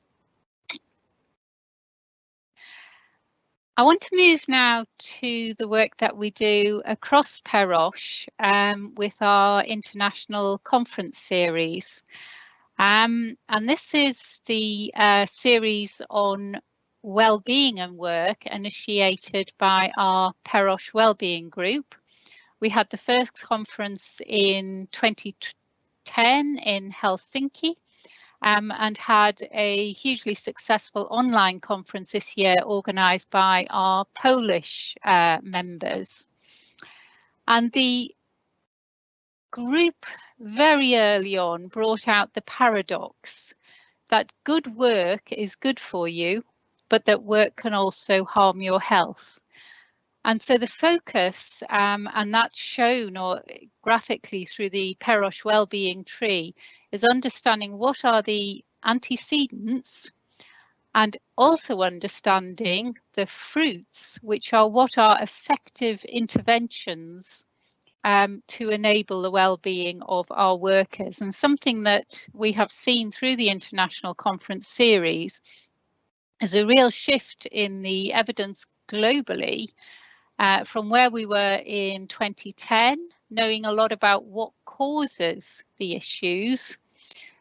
Speaker 5: I want to move now to the work that we do across PEROSH with our international conference series. And this is the series on well-being and work initiated by our PEROSH Wellbeing Group. We had the first conference in 2010 in Helsinki. And had a hugely successful online conference this year organised by our Polish members. And the group very early on brought out the paradox that good work is good for you, but that work can also harm your health. And so the focus, and that's shown graphically through the PEROSH Wellbeing tree, is understanding what are the antecedents and also understanding the fruits, which are what are effective interventions to enable the well-being of our workers. And something that we have seen through the International Conference series is a real shift in the evidence globally from where we were in 2010, knowing a lot about what causes the issues,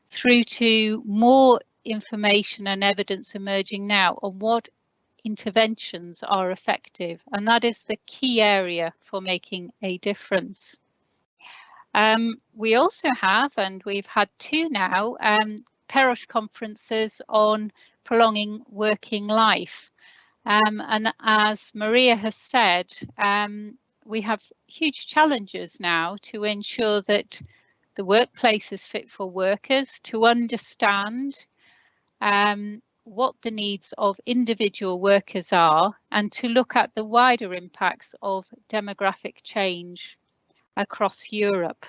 Speaker 5: through to more information and evidence emerging now on what interventions are effective. And that is the key area for making a difference. We also have, and we've had two now, PEROSH conferences on prolonging working life. And as Maria has said, we have huge challenges now to ensure that the workplace is fit for workers, to understand what the needs of individual workers are, and to look at the wider impacts of demographic change across Europe.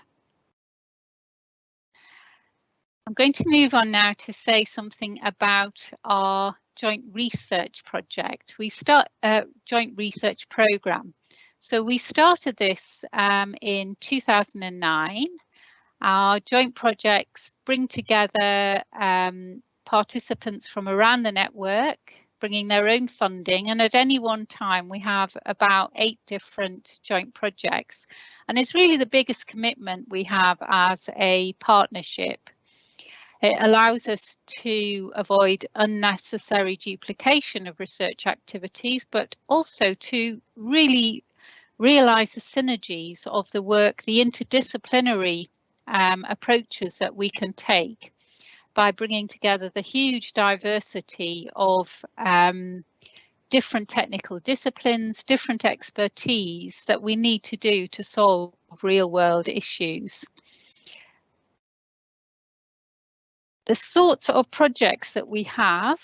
Speaker 5: I'm going to move on now to say something about our joint research project. We start a joint research programme. So we started this in 2009. Our joint projects bring together participants from around the network, bringing their own funding, and at any one time we have about 8 different joint projects. And it's really the biggest commitment we have as a partnership. It allows us to avoid unnecessary duplication of research activities, but also to really realise the synergies of the work, the interdisciplinary approaches that we can take by bringing together the huge diversity of different technical disciplines, different expertise that we need to do to solve real-world issues. The sorts of projects that we have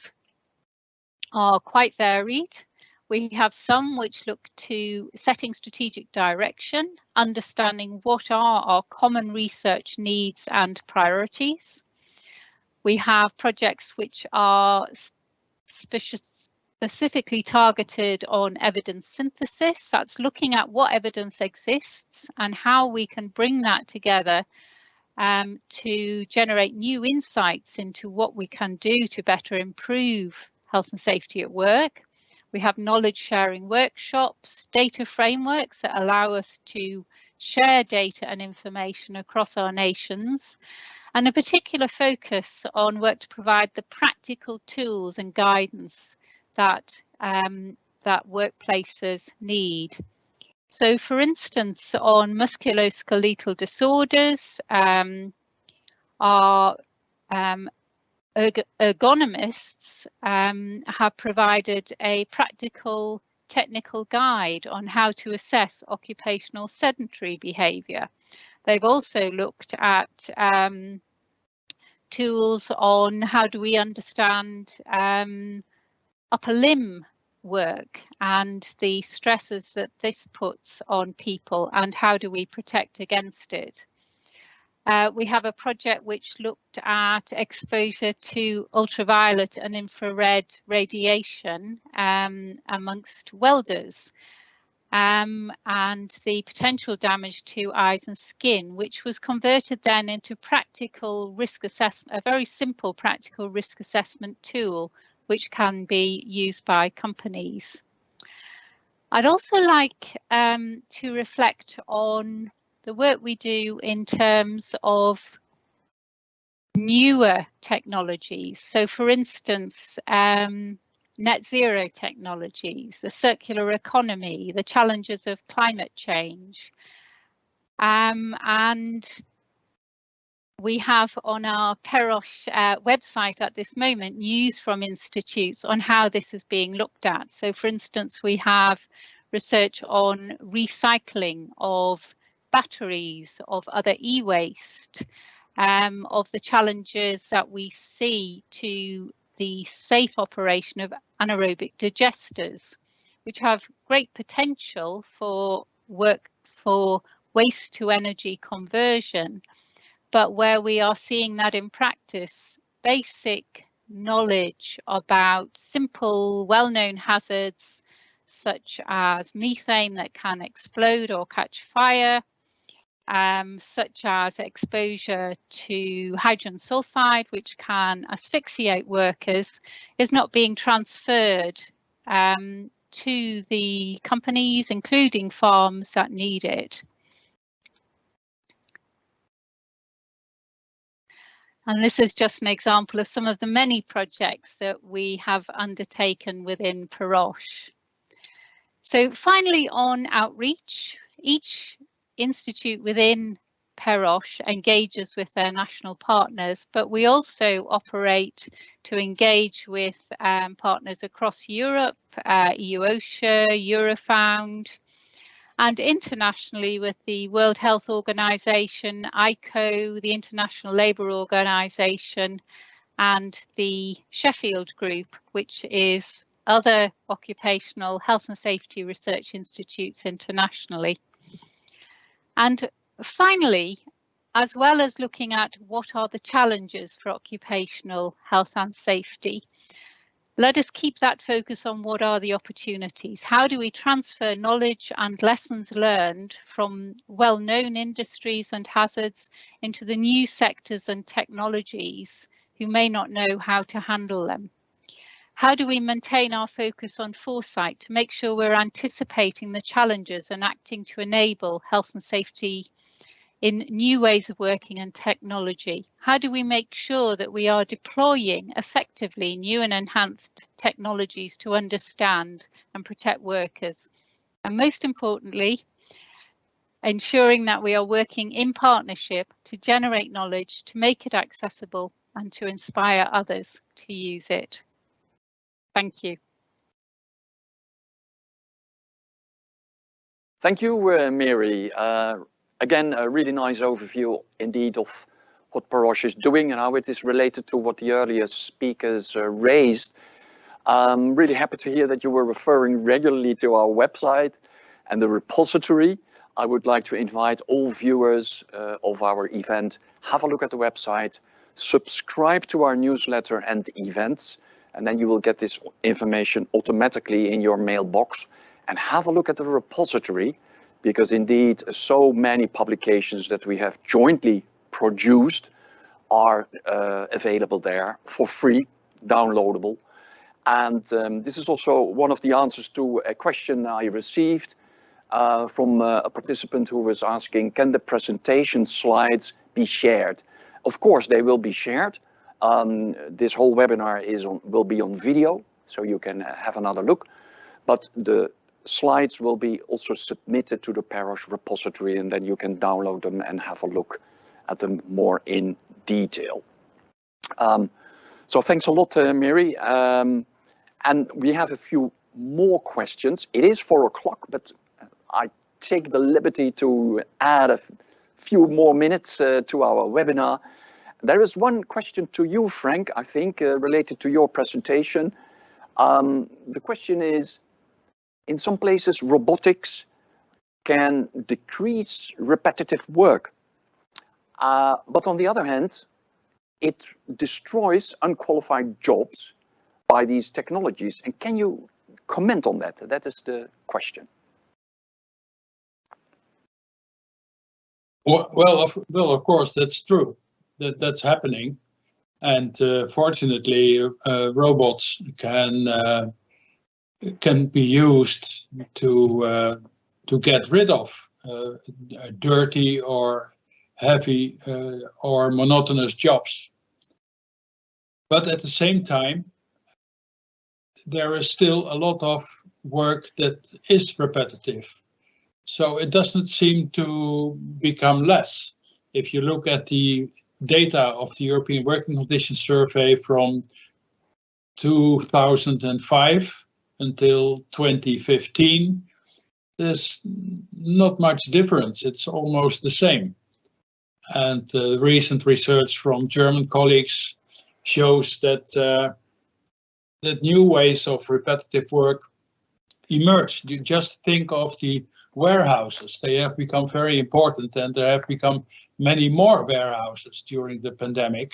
Speaker 5: are quite varied. We have some which look to setting strategic direction, understanding what are our common research needs and priorities. We have projects which are specifically targeted on evidence synthesis. That's looking at what evidence exists and how we can bring that together to generate new insights into what we can do to better improve health and safety at work. We have knowledge sharing workshops, data frameworks that allow us to share data and information across our nations, and a particular focus on work to provide the practical tools and guidance that, that workplaces need. So, for instance, on musculoskeletal disorders, our ergonomists have provided a practical technical guide on how to assess occupational sedentary behaviour. They've also looked at tools on how do we understand upper limb work and the stresses that this puts on people, and how do we protect against it. We have a project which looked at exposure to ultraviolet and infrared radiation amongst welders, and the potential damage to eyes and skin, which was converted then into practical risk assessment, a very simple practical risk assessment tool which can be used by companies. I'd also like to reflect on the work we do in terms of newer technologies. So, for instance, net zero technologies, the circular economy, the challenges of climate change. And we have on our PEROSH website at this moment news from institutes on how this is being looked at. So, for instance, we have research on recycling of batteries, of other e-waste, of the challenges that we see to the safe operation of anaerobic digesters, which have great potential for work for waste to energy conversion, but where we are seeing that in practice, basic knowledge about simple, well-known hazards such as methane that can explode or catch fire, such as exposure to hydrogen sulfide, which can asphyxiate workers, is not being transferred to the companies, including farms that need it. And this is just an example of some of the many projects that we have undertaken within PEROSH. So finally, on outreach, each institute within PEROSH engages with their national partners, but we also operate to engage with partners across Europe, EU OSHA, Eurofound, and internationally with the World Health Organization, ICO, the International Labour Organization, and the Sheffield Group, which is other occupational health and safety research institutes internationally. And finally, as well as looking at what are the challenges for occupational health and safety, let us keep that focus on what are the opportunities. How do we transfer knowledge and lessons learned from well-known industries and hazards into the new sectors and technologies who may not know how to handle them? How do we maintain our focus on foresight to make sure we're anticipating the challenges and acting to enable health and safety in new ways of working and technology? How do we make sure that we are deploying effectively new and enhanced technologies to understand and protect workers? And most importantly, ensuring that we are working in partnership to generate knowledge, to make it accessible, and to inspire others to use it. Thank you.
Speaker 1: Thank you, Mary. Again, a really nice overview indeed of what PEROSH is doing and how it is related to what the earlier speakers raised. I'm really happy to hear that you were referring regularly to our website and the repository. I would like to invite all viewers of our event, have a look at the website, subscribe to our newsletter and events, and then you will get this information automatically in your mailbox. And have a look at the repository, because indeed so many publications that we have jointly produced are available there for free, downloadable. And this is also one of the answers to a question I received from a participant who was asking, can the presentation slides be shared? Of course, they will be shared. This whole webinar will be on video, so you can have another look. But the slides will be also submitted to the PEROSH repository, and then you can download them and have a look at them more in detail. So thanks a lot, Mary. And we have a few more questions. It is 4 o'clock, but I take the liberty to add a few more minutes to our webinar. There is one question to you, Frank, I think, related to your presentation. The question is, in some places, robotics can decrease repetitive work. But on the other hand, it destroys unqualified jobs by these technologies. And can you comment on that? That is the question.
Speaker 4: Well, of course, that's true. That's happening. And fortunately, robots can be used to get rid of dirty or heavy or monotonous jobs. But at the same time, there is still a lot of work that is repetitive. So it doesn't seem to become less. If you look at the data of the European Working Conditions Survey from 2005 until 2015, there's not much difference. It's almost the same. And recent research from German colleagues shows that that new ways of repetitive work emerged. You just think of the warehouses. They have become very important, and there have become many more warehouses during the pandemic.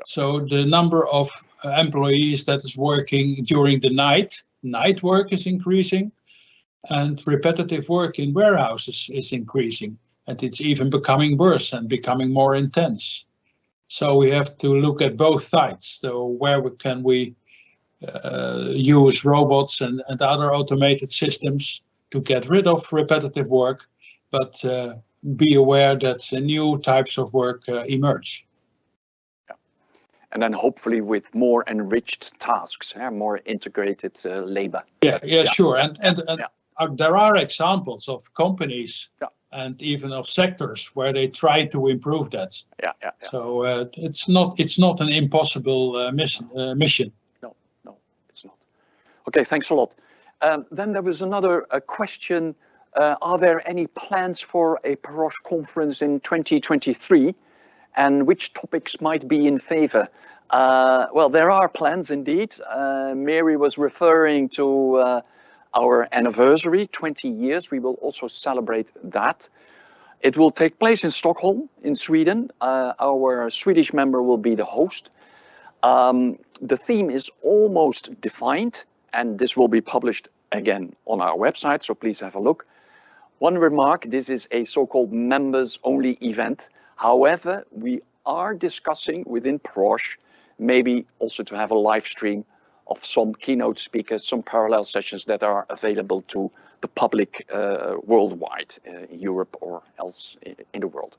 Speaker 4: So the number of employees that is working during the night work is increasing, and repetitive work in warehouses is increasing, and it's even becoming worse and becoming more intense. So we have to look at both sides. So where can we use robots and other automated systems to get rid of repetitive work, but be aware that new types of work emerge.
Speaker 1: Yeah. And then hopefully with more enriched tasks, more integrated labor.
Speaker 4: Yeah, sure. And there are examples of companies and even of sectors where they try to improve that.
Speaker 1: Yeah.
Speaker 4: So it's not an impossible mission.
Speaker 1: No, it's not. Okay, thanks a lot. Then there was another question. Are there any plans for a PEROSH conference in 2023? And which topics might be in favor? Well, there are plans indeed. Mary was referring to our anniversary, 20 years. We will also celebrate that. It will take place in Stockholm, in Sweden. Our Swedish member will be the host. The theme is almost defined, and this will be published again on our website, so please have a look. One remark, this is a so-called members-only event. However, we are discussing within PEROSH maybe also to have a live stream of some keynote speakers, some parallel sessions that are available to the public worldwide, in Europe or else in the world.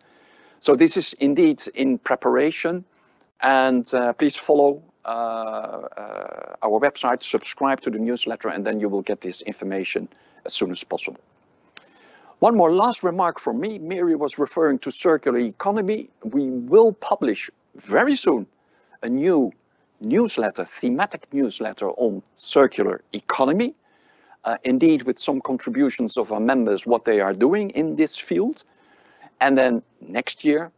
Speaker 1: So this is indeed in preparation, and please follow our website, subscribe to the newsletter, and then you will get this information as soon as possible. One more last remark from me. Mary was referring to circular economy. We will publish very soon a new newsletter, thematic newsletter on circular economy. Indeed, with some contributions of our members, what they are doing in this field. And then next year,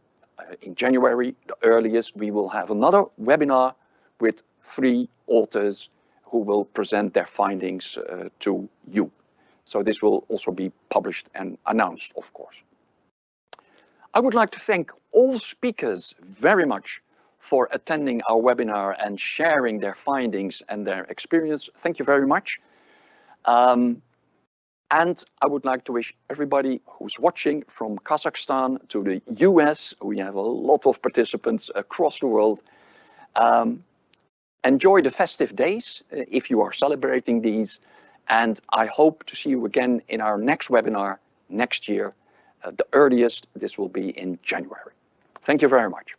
Speaker 1: in January, the earliest, we will have another webinar with 3 authors who will present their findings to you. So this will also be published and announced, of course. I would like to thank all speakers very much for attending our webinar and sharing their findings and their experience. Thank you very much. And I would like to wish everybody who's watching from Kazakhstan to the US, we have a lot of participants across the world. Enjoy the festive days if you are celebrating these. And I hope to see you again in our next webinar next year. The earliest, this will be in January. Thank you very much.